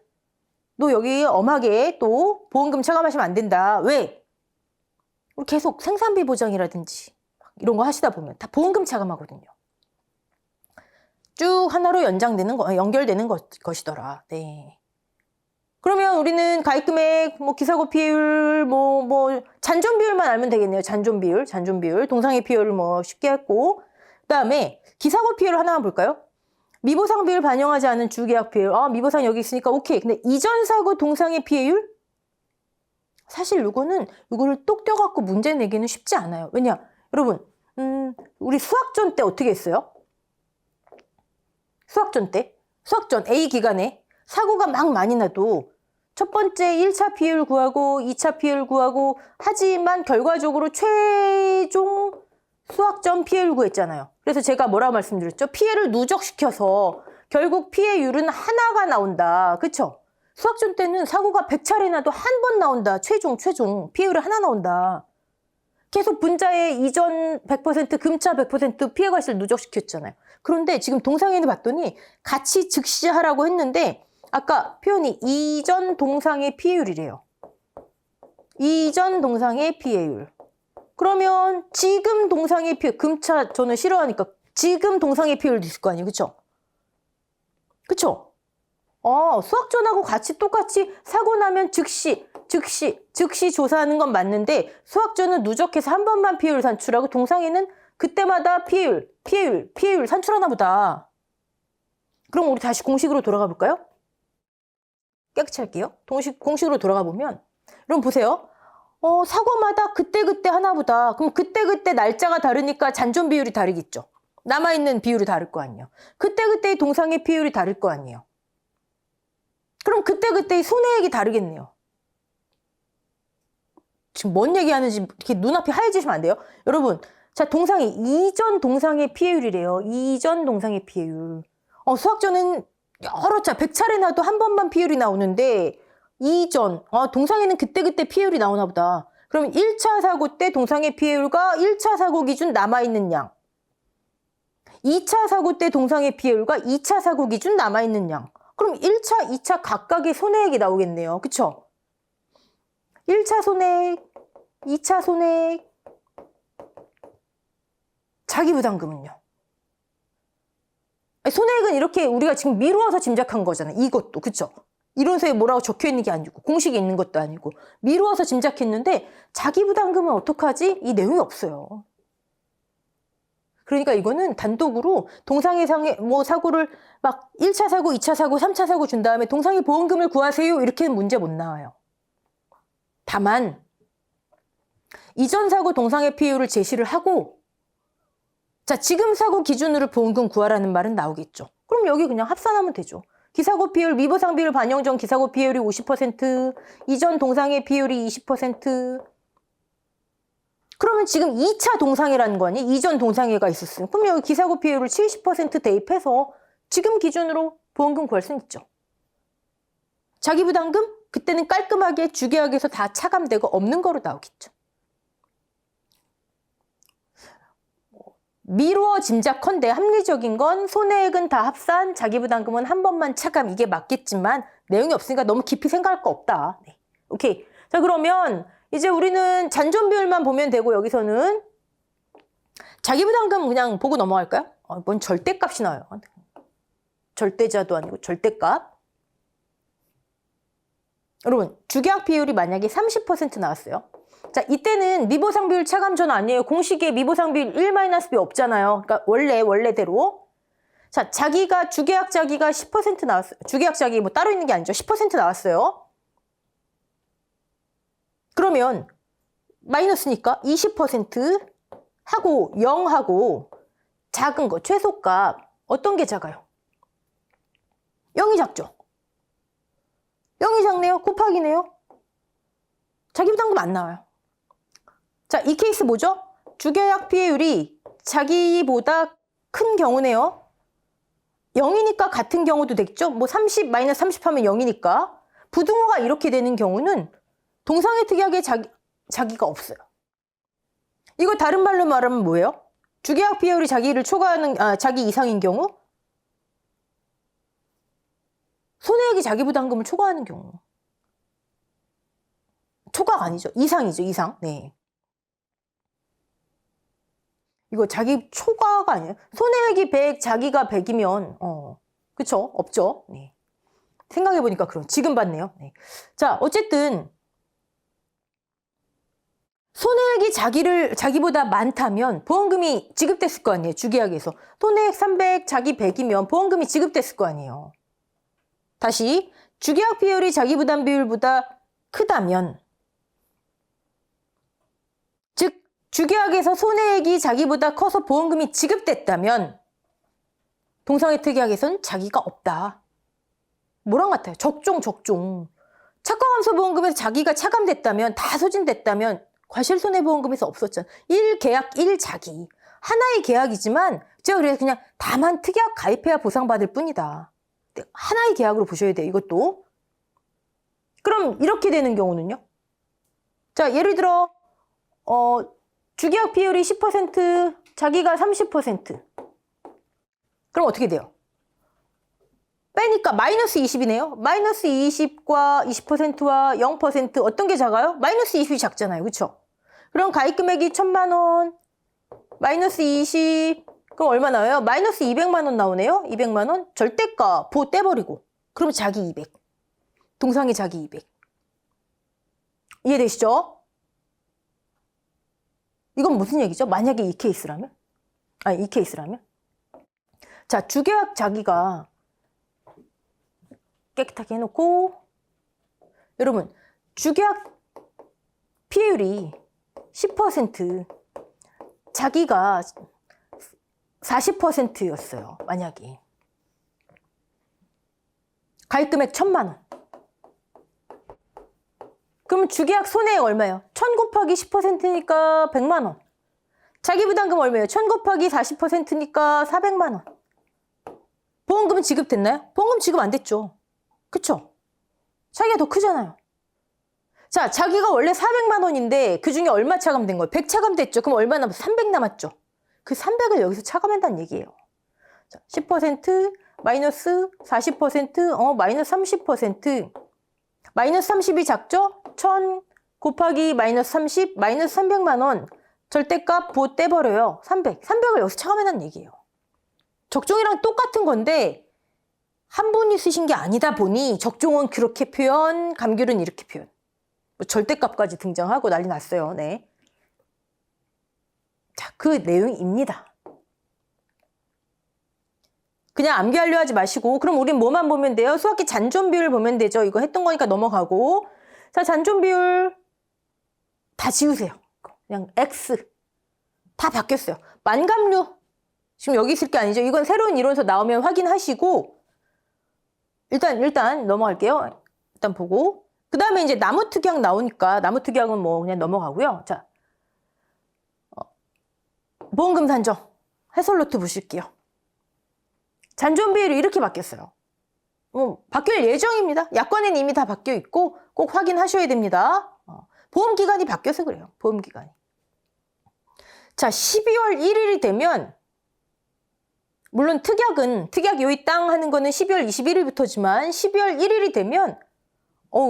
너 여기 엄하게 또 보험금 차감하시면 안 된다. 왜? 우리 계속 생산비 보장이라든지 이런 거 하시다 보면 다 보험금 차감하거든요. 쭉 하나로 연결되는 것이더라. 네. 그러면 우리는 가입금액, 기사고 피해율, 잔존 비율만 알면 되겠네요. 잔존 비율, 동상의 피해율을 쉽게 했고, 그 다음에 기사고 피해율 하나만 볼까요? 미보상 비율 반영하지 않은 주계약 피해율. 미보상 여기 있으니까 오케이. 근데 이전 사고 동상의 피해율? 사실 이거를 똑 떼어갖고 문제 내기는 쉽지 않아요. 왜냐, 여러분, 우리 수학전 때 어떻게 했어요? 수학전 A 기간에 사고가 막 많이 나도 첫 번째 1차 피해율 구하고 2차 피해율 구하고 하지만 결과적으로 최종 수학점 피해율 구했잖아요. 그래서 제가 뭐라고 말씀드렸죠? 피해를 누적시켜서 결국 피해율은 하나가 나온다. 그쵸? 수학전 때는 사고가 100차례 나도 한 번 나온다. 최종 피해율이 하나 나온다. 계속 분자의 이전 100%, 금차 100% 피해 과실 누적시켰잖아요. 그런데 지금 동상에는 봤더니 같이 즉시하라고 했는데 아까 표현이 이전 동상의 피해율이래요. 이전 동상의 피해율. 그러면 지금 동상의 피해, 금차 저는 싫어하니까 지금 동상의 피해율도 있을 거 아니에요. 그쵸? 수학전하고 똑같이 사고 나면 즉시 조사하는 건 맞는데 수학전은 누적해서 한 번만 피해율 산출하고 동상에는 그때마다 피해율 산출하나 보다. 그럼 우리 다시 공식으로 돌아가 볼까요? 깨끗이 할게요. 공식으로 돌아가 보면 여러분 보세요. 사고마다 그때 하나 보다. 그럼 그때 날짜가 다르니까 잔존 비율이 다르겠죠. 남아있는 비율이 다를 거 아니에요. 그때의 동상의 피해율이 다를 거 아니에요. 그럼 그때의 손해액이 다르겠네요. 지금 뭔 얘기하는지 이렇게 눈앞이 하얘지시면 안 돼요. 여러분, 자, 이전 동상의 피해율이래요. 이전 동상의 피해율. 수학전은 100차례 나도 한 번만 피해율이 나오는데 이전, 동상에는 그때 피해율이 나오나 보다. 그럼 1차 사고 때 동상의 피해율과 1차 사고 기준 남아있는 양. 2차 사고 때 동상의 피해율과 2차 사고 기준 남아있는 양. 그럼 1차, 2차 각각의 손해액이 나오겠네요. 그쵸? 1차 손해액, 2차 손해액, 자기 부담금은요? 손해액은 이렇게 우리가 지금 미루어서 짐작한 거잖아요. 이것도. 그쵸? 이론서에 뭐라고 적혀 있는 게 아니고 공식이 있는 것도 아니고 미루어서 짐작했는데 자기 부담금은 어떡하지? 이 내용이 없어요. 그러니까 이거는 단독으로 동상의 사고를 막 1차 사고, 2차 사고, 3차 사고 준 다음에 동상의 보험금을 구하세요. 이렇게는 문제 못 나와요. 다만 이전 사고 동상의 피해율을 제시를 하고 자, 지금 사고 기준으로 보험금 구하라는 말은 나오겠죠. 그럼 여기 그냥 합산하면 되죠. 기사고 피해율, 미보상 비율 반영 전 기사고 피해율이 50%, 이전 동상의 피해율이 20%. 그러면 지금 2차 동상해라는 거 아니에요? 이전 동상해가 있었어요. 그럼 여기 기사고 피해율을 70% 대입해서 지금 기준으로 보험금 구할 수는 있죠. 자기 부담금? 그때는 깔끔하게 주계약에서 다 차감되고 없는 거로 나오겠죠. 미루어 짐작컨대 합리적인 건 손해액은 다 합산, 자기부담금은 한 번만 차감, 이게 맞겠지만 내용이 없으니까 너무 깊이 생각할 거 없다. 네. 오케이. 자, 그러면 이제 우리는 잔존 비율만 보면 되고, 여기서는 자기부담금 그냥 보고 넘어갈까요? 뭔 절대값이 나와요. 절대자도 아니고 절대값. 여러분, 주계약 비율이 만약에 30% 나왔어요. 자, 이때는 미보상 비율 차감 전 아니에요. 공식에 미보상 비율 1-B 없잖아요. 그러니까 원래대로. 자, 주계약 자기가 10% 나왔어요. 주계약 자기 뭐 따로 있는 게 아니죠. 10% 나왔어요. 그러면 마이너스니까 20% 하고 0하고 작은 거, 최소값 어떤 게 작아요? 0이 작죠? 0이 작네요. 곱하기네요. 자기부담금 안 나와요. 자, 이 케이스 뭐죠? 주계약 피해율이 자기보다 큰 경우네요. 0이니까 같은 경우도 되겠죠? 뭐 30, 마이너스 30 하면 0이니까. 부등호가 이렇게 되는 경우는 동상의 특약에 자기가 없어요. 이거 다른 말로 말하면 뭐예요? 주계약 피해율이 자기를 초과하는, 자기 이상인 경우? 손해액이 자기부담금을 초과하는 경우. 초과가 아니죠. 이상이죠, 이상. 네. 이거 자기 초과가 아니에요. 손해액이 100, 자기가 100이면, 그쵸? 없죠. 네. 생각해보니까 그럼 지금 봤네요. 네. 자, 어쨌든, 손해액이 자기보다 많다면 보험금이 지급됐을 거 아니에요. 주계약에서. 손해액 300, 자기 100이면 보험금이 지급됐을 거 아니에요. 다시, 주계약 비율이 자기부담 비율보다 크다면, 즉, 주계약에서 손해액이 자기보다 커서 보험금이 지급됐다면 동상의 특약에서는 자기가 없다. 뭐랑 같아요? 적종. 착과감소 보험금에서 자기가 차감됐다면, 다 소진됐다면 과실손해보험금에서 없었잖아. 1계약 1자기. 하나의 계약이지만 제가 그래서 그냥 다만 특약 가입해야 보상받을 뿐이다. 하나의 계약으로 보셔야 돼요. 이것도. 그럼 이렇게 되는 경우는요? 자, 예를 들어 주계약 비율이 10%, 자기가 30%. 그럼 어떻게 돼요? 빼니까 마이너스 20이네요. 마이너스 20과 20%와 0% 어떤 게 작아요? 마이너스 20이 작잖아요. 그렇죠? 그럼 가입 금액이 1,000만 원, 마이너스 20, 그럼 얼마 나와요? 마이너스 200만 원 나오네요. 200만 원. 절대가 보 떼버리고. 그럼 자기 200. 동상이 자기 200. 이해되시죠? 이건 무슨 얘기죠? 만약에 이 케이스라면? 이 케이스라면? 자, 주계약 자기가 깨끗하게 해놓고, 여러분, 주계약 피해율이 10%, 자기가 40%였어요. 만약에. 가입금액 1,000만 원. 그럼 주계약 손해액 얼마예요? 1,000 곱하기 10%니까 100만 원. 자기부담금 얼마예요? 1,000 곱하기 40%니까 400만 원. 보험금은 지급됐나요? 보험금 지급 안 됐죠. 그쵸? 자기가 더 크잖아요. 자, 자기가 원래 400만 원인데 그 중에 얼마 차감된 거예요? 100 차감됐죠. 그럼 얼마 남았어? 300 남았죠. 그 300을 여기서 차감한다는 얘기예요. 자, 10%, 마이너스 40%, 마이너스 30%. 마이너스 30이 작죠? 1,000 곱하기 마이너스 30, 마이너스 300만 원. 절대값 보 떼버려요. 300. 300을 여기서 차감한다는 얘기예요. 적종이랑 똑같은 건데 한 분이 쓰신 게 아니다 보니 적종은 그렇게 표현, 감귤은 이렇게 표현. 뭐 절대값까지 등장하고 난리 났어요. 네. 자, 그 내용입니다. 그냥 암기하려 하지 마시고, 그럼 우린 뭐만 보면 돼요? 수학기 잔존 비율 보면 되죠. 이거 했던 거니까 넘어가고. 자, 잔존 비율 다 지우세요. 그냥 X. 다 바뀌었어요. 만감류. 지금 여기 있을 게 아니죠. 이건 새로운 이론서 나오면 확인하시고, 일단 넘어갈게요. 일단 보고. 그 다음에 이제 나무특약 나오니까, 나무특약은 뭐 그냥 넘어가고요. 자, 보험금 산정. 해설노트 보실게요. 잔존 비율이 이렇게 바뀌었어요. 바뀔 예정입니다. 약관에는 이미 다 바뀌어 있고 꼭 확인하셔야 됩니다. 보험기간이 바뀌어서 그래요. 보험기간이. 자, 12월 1일이 되면 물론 특약 요이 땅 하는 거는 12월 21일부터지만 12월 1일이 되면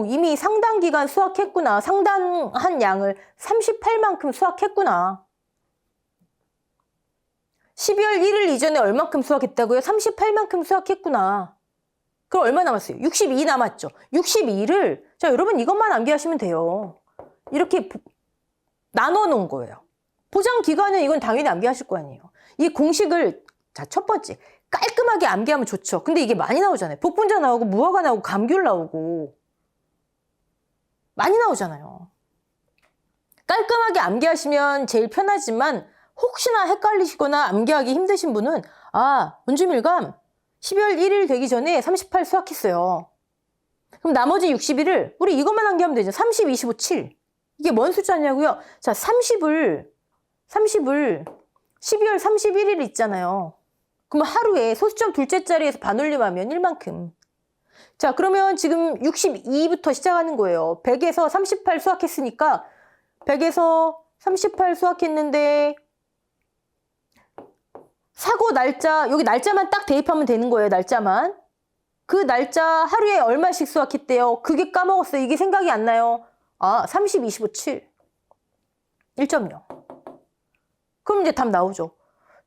이미 상당 기간 수확했구나. 상당한 양을 38만큼 수확했구나. 12월 1일 이전에 얼만큼 수확했다고요? 38만큼 수확했구나. 그럼 얼마 남았어요? 62 남았죠. 62를 자 여러분 이것만 암기하시면 돼요. 이렇게 나눠 놓은 거예요. 보장 기간은 이건 당연히 암기하실 거 아니에요. 이 공식을 자 첫 번째 깔끔하게 암기하면 좋죠. 근데 이게 많이 나오잖아요. 복분자 나오고 무화과 나오고 감귤 나오고 많이 나오잖아요. 깔끔하게 암기하시면 제일 편하지만 혹시나 헷갈리시거나 암기하기 힘드신 분은 원주밀감 12월 1일 되기 전에 38 수확했어요. 그럼 나머지 61을 우리 이것만 암기하면 되죠. 30, 25, 7. 이게 뭔 숫자냐고요? 자, 30을 12월 31일 있잖아요. 그럼 하루에 소수점 둘째 자리에서 반올림하면 1만큼. 자, 그러면 지금 62부터 시작하는 거예요. 100에서 38 수확했으니까 100에서 38 수확했는데 사고 날짜, 여기 날짜만 딱 대입하면 되는 거예요. 날짜만. 그 날짜 하루에 얼마씩 수확했대요. 그게 까먹었어요. 이게 생각이 안 나요. 30, 25, 7. 1.0. 그럼 이제 답 나오죠.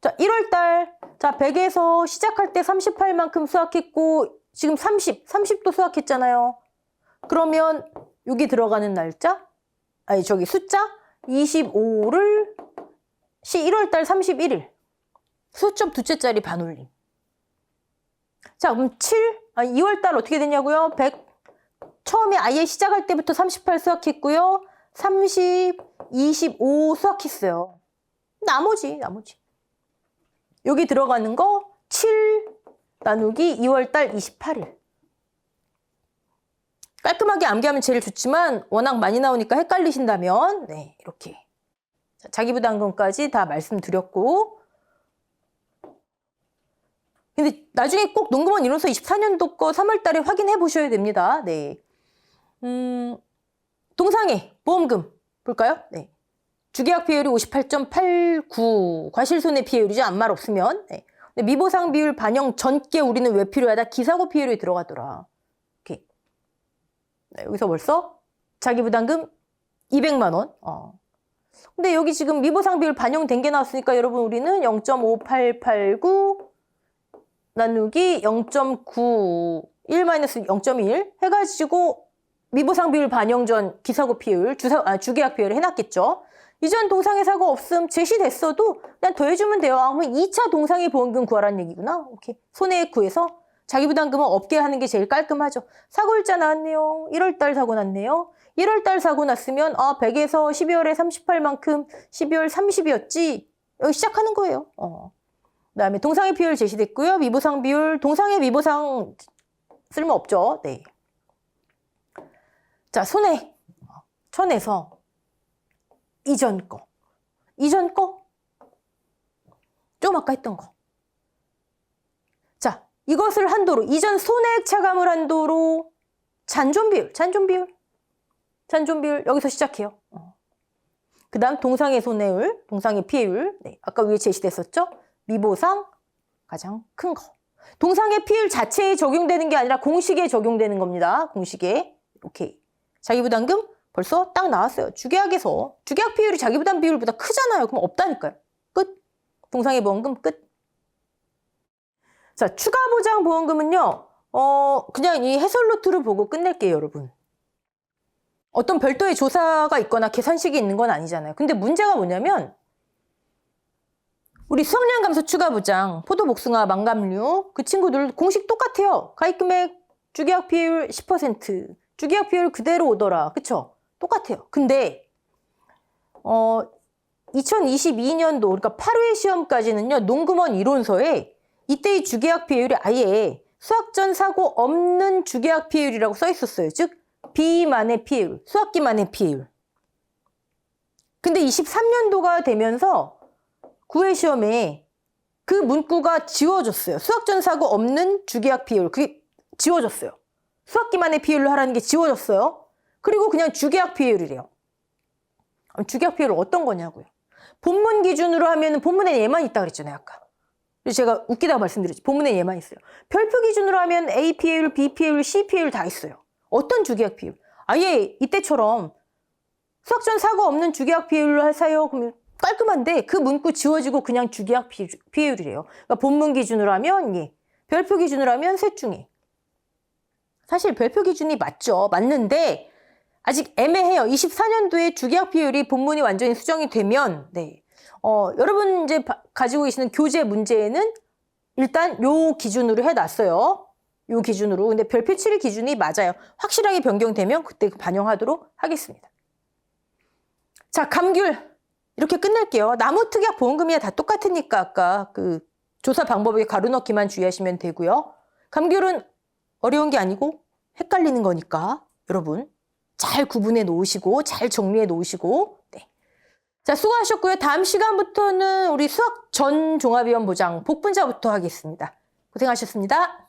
자, 1월달. 자, 100에서 시작할 때 38만큼 수확했고, 지금 30도 수확했잖아요. 그러면 여기 들어가는 날짜? 숫자? 25를 1월달 31일. 수점 두째 자리 반올림. 자, 그럼 2월달 어떻게 되냐고요? 100. 처음에 아예 시작할 때부터 38 수확했고요. 30, 25 수확했어요. 나머지. 여기 들어가는 거 7 나누기 2월달 28일. 깔끔하게 암기하면 제일 좋지만 워낙 많이 나오니까 헷갈리신다면 네, 이렇게. 자, 자기부담금까지 다 말씀드렸고 근데 나중에 꼭 농구먼 이론서 24년도 거 3월달에 확인해 보셔야 됩니다. 네. 동상해 보험금 볼까요? 네. 주계약 비율이 58.89 과실손해 비율이죠. 아무 말 없으면. 네. 근데 미보상 비율 반영 전께 우리는 왜 필요하다? 기사고 비율이 들어가더라. 이렇게. 네, 여기서 벌써 자기부담금 200만 원. 근데 여기 지금 미보상 비율 반영된 게 나왔으니까 여러분 우리는 0.5889 나누기 0.9 1-0.1 해가지고 미보상 비율 반영 전 기사고 비율 주계약 비율을 해놨겠죠. 이전 동상의 사고 없음 제시됐어도 그냥 더해주면 돼요. 그러면 2차 동상의 보험금 구하라는 얘기구나. 오케이. 손해액 구해서 자기부담금은 없게 하는 게 제일 깔끔하죠. 사고일자 나왔네요. 1월달 사고 났네요. 1월달 사고 났으면 100에서 12월에 38만큼 12월 30이었지. 여기 시작하는 거예요. 그다음에 동상의 비율 제시됐고요. 미보상 비율, 동상의 미보상 쓸모없죠. 네. 자, 손해. 천에서 이전 거. 좀 아까 했던 거. 자, 이것을 한도로, 이전 손해액 차감을 한도로 잔존 비율. 여기서 시작해요. 그 다음 동상의 손해율, 동상의 피해율. 네, 아까 위에 제시됐었죠? 미보상 가장 큰 거. 동상의 피해율 자체에 적용되는 게 아니라 공식에 적용되는 겁니다. 공식에. 오케이. 자기부담금 벌써 딱 나왔어요. 주계약에서. 주계약 비율이 자기부담 비율보다 크잖아요. 그럼 없다니까요. 끝. 동상의 보험금 끝. 자, 추가 보장 보험금은요. 그냥 이 해설 노트를 보고 끝낼게요, 여러분. 어떤 별도의 조사가 있거나 계산식이 있는 건 아니잖아요. 근데 문제가 뭐냐면 우리 수확량 감소 추가 보장, 포도, 복숭아, 망감류 그 친구들 공식 똑같아요. 가입금액, 주계약 비율 10%, 주계약 비율 그대로 오더라. 그쵸? 똑같아요. 근데 2022년도 그러니까 8회 시험까지는요. 농구먼 이론서에 이때의 주계약 비율이 아예 수확 전 사고 없는 주계약 비율이라고 써 있었어요. 즉 비만의 피해율, 수확기만의 피해율. 근데 23년도가 되면서 9회 시험에 그 문구가 지워졌어요. 수확 전 사고 없는 주계약 피해율. 그게 지워졌어요. 수확기만의 피해율로 하라는 게 지워졌어요. 그리고 그냥 주계약 피해율이래요. 주계약 피해율 어떤 거냐고요. 본문 기준으로 하면 본문에 얘만 있다 그랬잖아요. 아까. 그래서 제가 웃기다고 말씀드렸죠. 본문에 얘만 있어요. 별표 기준으로 하면 A 피해율, B 피해율, C 피해율 다 있어요. 어떤 주계약 피해율? 아예 이때처럼 수학전 사고 없는 주계약 피해율로 하세요. 그러면 깔끔한데 그 문구 지워지고 그냥 주계약 피해율이래요. 그러니까 본문 기준으로 하면 예, 별표 기준으로 하면 셋 중에. 사실 별표 기준이 맞죠. 맞는데 아직 애매해요. 24년도에 주계약 피해율이 본문이 완전히 수정이 되면 네. 여러분 이제 가지고 계시는 교재 문제에는 일단 요 기준으로 해놨어요. 요 기준으로. 근데 별표 칠 기준이 맞아요. 확실하게 변경되면 그때 반영하도록 하겠습니다. 자, 감귤. 이렇게 끝낼게요. 나무특약 보험금이야 다 똑같으니까 아까 그 조사 방법에 가로 넣기만 주의하시면 되고요. 감귤은 어려운 게 아니고 헷갈리는 거니까 여러분 잘 구분해 놓으시고 잘 정리해 놓으시고 네. 자, 수고하셨고요. 다음 시간부터는 우리 수학 전 종합위원 보장 복분자부터 하겠습니다. 고생하셨습니다.